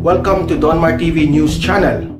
Welcome to Donmar TV News Channel.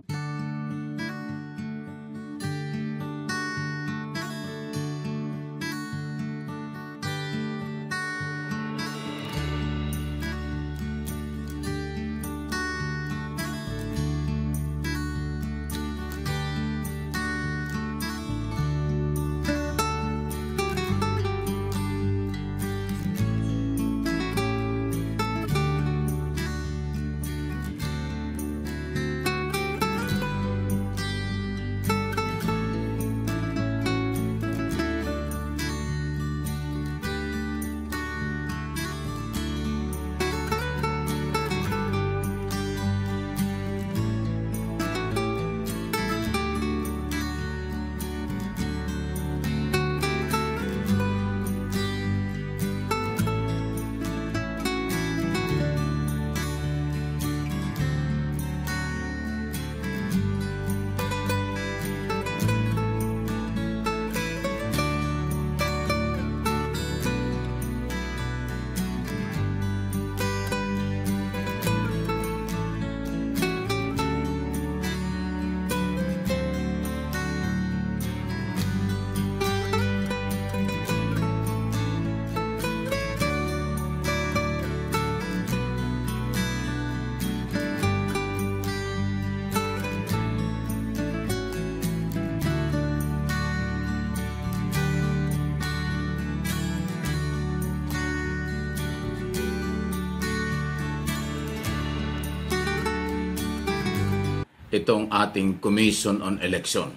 Itong ating Commission on Election.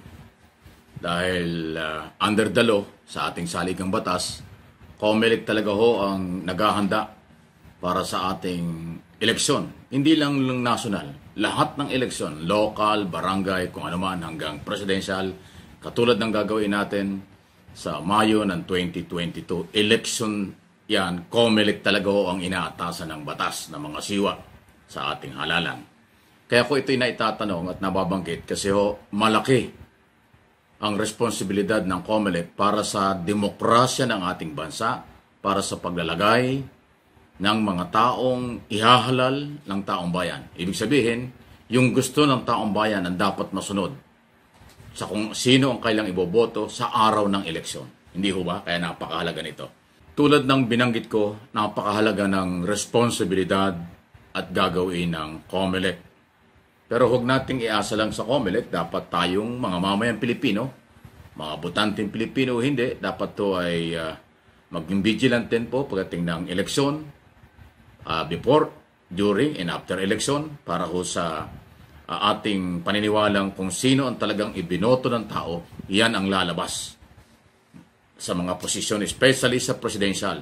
Dahil under the law, sa ating saligang batas, COMELEC talaga ho ang naghahanda para sa ating eleksyon. Hindi lang national, lahat ng eleksyon, local, barangay, kung ano man hanggang presidential, katulad ng gagawin natin sa Mayo ng 2022. Election yan, COMELEC talaga ho ang inaatasan ng batas ng mga siwa sa ating halalan. Kaya ko ito'y naitatanong at nababanggit kasi ho, malaki ang responsibilidad ng COMELEC para sa demokrasya ng ating bansa, para sa paglalagay ng mga taong ihahalal ng taong bayan. Ibig sabihin, yung gusto ng taong bayan ang dapat masunod sa kung sino ang kailang iboboto sa araw ng eleksyon. Hindi ho ba? Kaya napakahalaga nito. Tulad ng binanggit ko, napakahalaga ng responsibilidad at gagawin ng COMELEC. Pero huwag nating iasa lang sa COMELEC, dapat tayong mga mamayang Pilipino, mga botanteng Pilipino hindi, dapat to ay maging vigilant din po pagdating ng eleksyon, before, during, and after election, para ho sa ating paniniwalang kung sino ang talagang ibinoto ng tao, yan ang lalabas sa mga posisyon, especially sa presidential.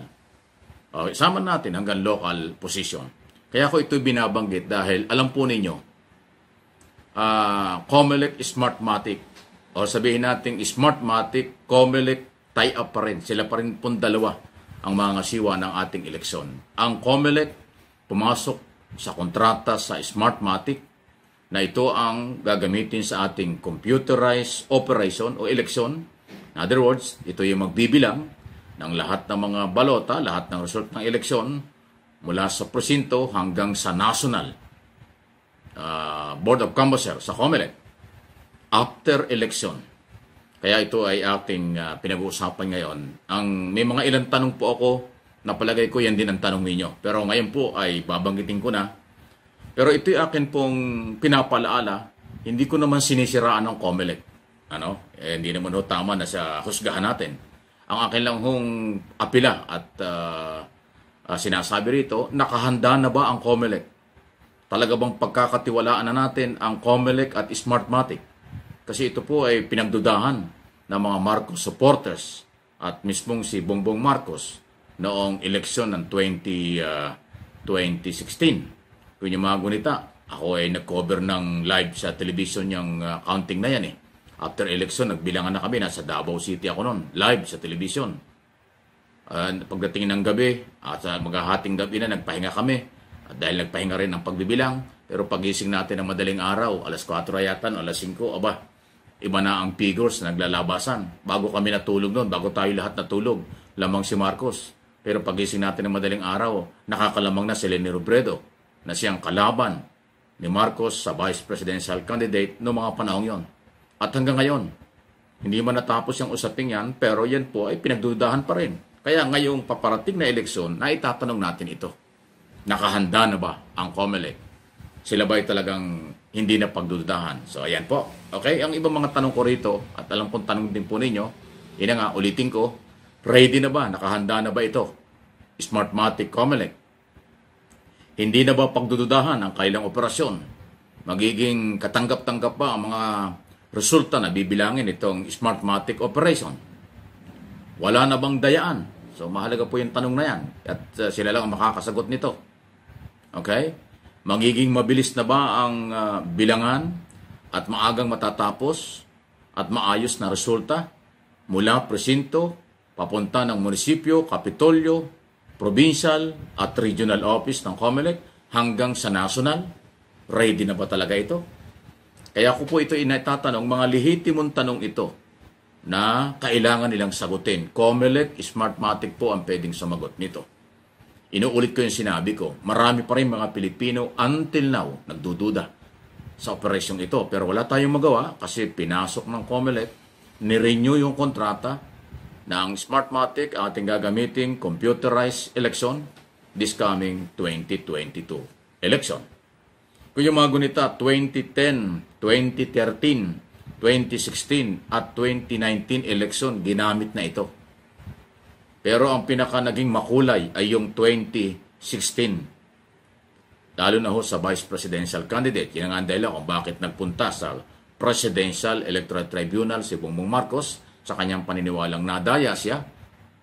Isama natin hanggang local position. Kaya ko ito binabanggit dahil alam po ninyo, COMELEC Smartmatic o sabihin natin Smartmatic, COMELEC tie-up pa rin. Sila pa rin pong dalawa ang mga siwa ng ating eleksyon. Ang COMELEC pumasok sa kontrata sa Smartmatic na ito ang gagamitin sa ating computerized operation o eleksyon. In other words, ito yung magbibilang ng lahat ng mga balota, lahat ng result ng eleksyon mula sa presinto hanggang sa national Board of Canvassers sa COMELEC after election. Kaya ito ay ating pinag-uusapan ngayon. May mga ilang tanong po ako na palagay ko yan din ang tanong ninyo. Pero ngayon po ay babanggitin ko na. Pero ito ay akin pong pinapalaala. Hindi ko naman sinisiraan ng COMELEC. Hindi naman ho tama na sa husgahan natin. Ang akin lang hong apila at sinasabi rito, nakahanda na ba ang COMELEC? Talaga bang pagkakatiwalaan na natin ang COMELEC at Smartmatic? Kasi ito po ay pinagdudahan ng mga Marcos supporters at mismong si Bongbong Marcos noong eleksyon ng 2016. Kung yung mga gunita, ako ay nag-cover ng live sa television yung counting na yan . After election, nagbilangan na kami. Nasa Davao City ako noon, live sa television. Pagdating ng gabi, at maghahating gabi na, nagpahinga kami. At dahil nagpahinga rin ang pagbibilang, pero pagising natin ng madaling araw, alas 4 yata, alas 5, iba na ang figures na naglalabasan. Bago kami natulog noon, bago tayo lahat natulog, lamang si Marcos. Pero pagising natin ng madaling araw, nakakalamang na si Leni Robredo, na siyang kalaban ni Marcos sa vice presidential candidate noong mga panahong yon. At hanggang ngayon, hindi man natapos yung usaping yan, pero yan po ay pinagdudahan pa rin. Kaya ngayong paparating na eleksyon, na itatanong natin ito. Nakahanda na ba ang COMELEC? Sila ba ay talagang hindi na pagdudahan? So ayan po. Okay, ang ibang mga tanong ko rito, at alam kong tanong din po ninyo, yun nga, ulitin ko, ready na ba? Nakahanda na ba ito? Smartmatic COMELEC. Hindi na ba pagdududahan ang kailang operasyon? Magiging katanggap-tanggap ba ang mga resulta na bibilangin itong Smartmatic operation? Wala na bang dayaan? So mahalaga po yung tanong na yan. At sila lang ang makakasagot nito. Okay? Magiging mabilis na ba ang bilangan at maagang matatapos at maayos na resulta mula presinto, papunta ng munisipyo, kapitolyo, provincial at regional office ng COMELEC hanggang sa national? Ready na ba talaga ito? Kaya ko po ito inatatanong, mga lehitimong tanong ito na kailangan nilang sagutin. COMELEC, Smartmatic po ang pwedeng sumagot nito. Inuulit ko yung sinabi ko, marami pa rin mga Pilipino until now nagdududa sa operasyong ito. Pero wala tayong magawa kasi pinasok ng COMELEC, nirenew yung kontrata ng Smartmatic, ating gagamiting computerized election this coming 2022 election. Kung yung mga gunita, 2010, 2013, 2016 at 2019 election, ginamit na ito. Pero ang pinaka naging makulay ay yung 2016. Lalo na ho sa vice presidential candidate. Yan ang dahilan kung bakit nagpunta sa Presidential Electoral Tribunal si Bongbong Marcos sa kanyang paniniwalang nadaya siya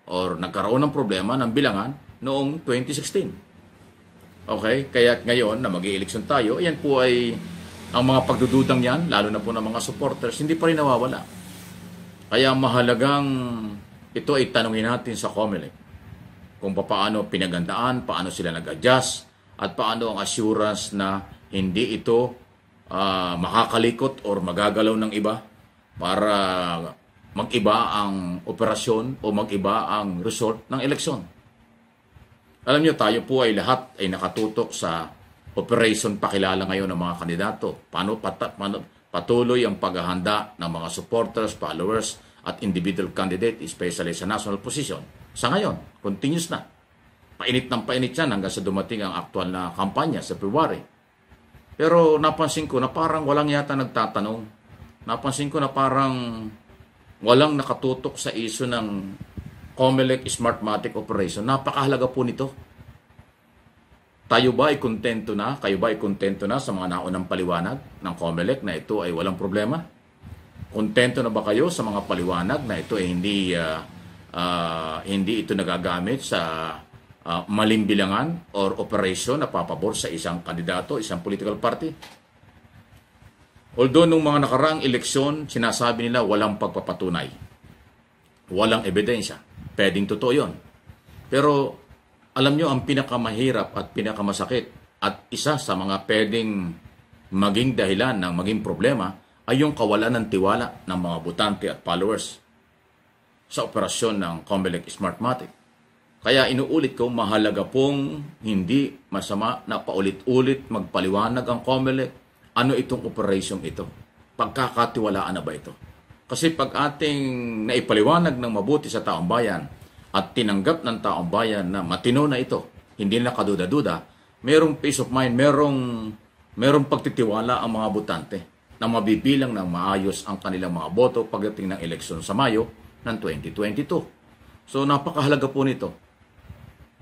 or nagkaroon ng problema ng bilangan noong 2016. Okay? Kaya ngayon na mag-i-eleksyon tayo, yan po ay ang mga pagdududang yan, lalo na po ng mga supporters, hindi pa rin nawawala. Kaya mahalagang ito ay tanungin natin sa COMELEC kung paano pinagandaan, paano sila nag-adjust, at paano ang assurance na hindi ito makakalikot or magagalaw ng iba para mag-iba ang operasyon o mag-iba ang result ng eleksyon. Alam niyo, tayo po ay lahat ay nakatutok sa operation pakilala ngayon ng mga kandidato. Paano patuloy ang paghahanda ng mga supporters, followers, at individual candidate, especially sa national position. Sa ngayon, continuous na. Painit ng painit yan hanggang sa dumating ang aktual na kampanya sa February. Pero napansin ko na parang walang yata nagtatanong. Napansin ko na parang walang nakatutok sa issue ng COMELEC Smartmatic operation. Napakahalaga po nito. Tayo ba ay kontento na? Kayo ba ay kontento na sa mga naunang paliwanag ng COMELEC na ito ay walang problema? Kontento na ba kayo sa mga paliwanag na ito ay hindi ito nagagamit sa maling bilangan or operation na papabor sa isang kandidato, isang political party? Although nung mga nakaraang eleksyon, sinasabi nila walang pagpapatunay, walang ebidensya. Pwedeng totoo yun. Pero alam nyo, ang pinakamahirap at pinakamasakit at isa sa mga pwedeng maging dahilan ng maging problema ay yung kawalan ng tiwala ng mga botante at followers sa operasyon ng COMELEC Smartmatic. Kaya inuulit ko, mahalaga pong hindi masama na paulit-ulit magpaliwanag ang COMELEC ano itong operation ito. Pagkakatiwalaan na ba ito? Kasi pag ating naipaliwanag ng mabuti sa taong bayan at tinanggap ng taong bayan na matino na ito, hindi na kaduda-duda, merong peace of mind, merong pagtitiwala ang mga botante na mabibilang ng maayos ang kanilang mga boto pagdating ng eleksyon sa Mayo ng 2022. So napakahalaga po nito.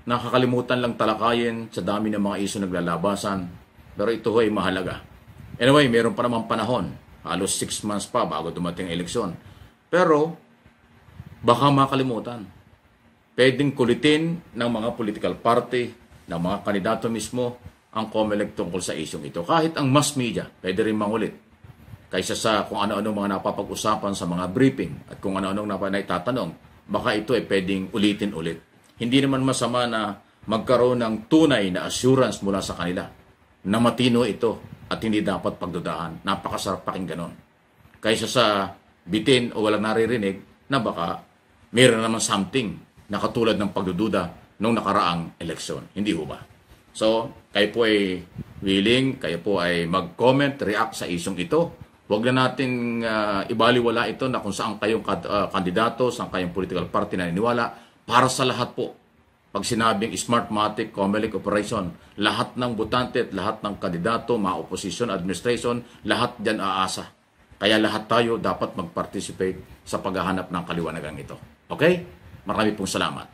Nakakalimutan lang talakayin sa dami ng mga isyu naglalabasan, pero ito ay mahalaga. Anyway, meron pa namang panahon, halos 6 months pa bago dumating ang eleksyon. Pero baka makalimutan. Pwedeng kulitin ng mga political party, ng mga kandidato mismo ang COMELEC tungkol sa isyong ito. Kahit ang mass media, pwede rin mangulit. Kaysa sa kung ano-ano mga napapag-usapan sa mga briefing at kung ano-ano naitatanong, baka ito ay pwedeng ulitin ulit. Hindi naman masama na magkaroon ng tunay na assurance mula sa kanila na matino ito at hindi dapat pagdudahan. Napakasarap pakinggan ganon. Kaysa sa bitin o walang naririnig na baka mayroon naman something na katulad ng pagdududa nung nakaraang eleksyon. Hindi ho ba? So, kayo po ay willing, kayo po ay mag-comment, react sa isyong ito. Huwag na natin ibaliwala ito na kung saan kayong kandidato, saan kayong political party naniniwala. Para sa lahat po, pag sinabing Smartmatic, COMELEC operation, lahat ng botante at lahat ng kandidato, mga opposition, administration, lahat dyan aasa. Kaya lahat tayo dapat mag-participate sa paghahanap ng kaliwanagan ito. Okay? Marami pong salamat.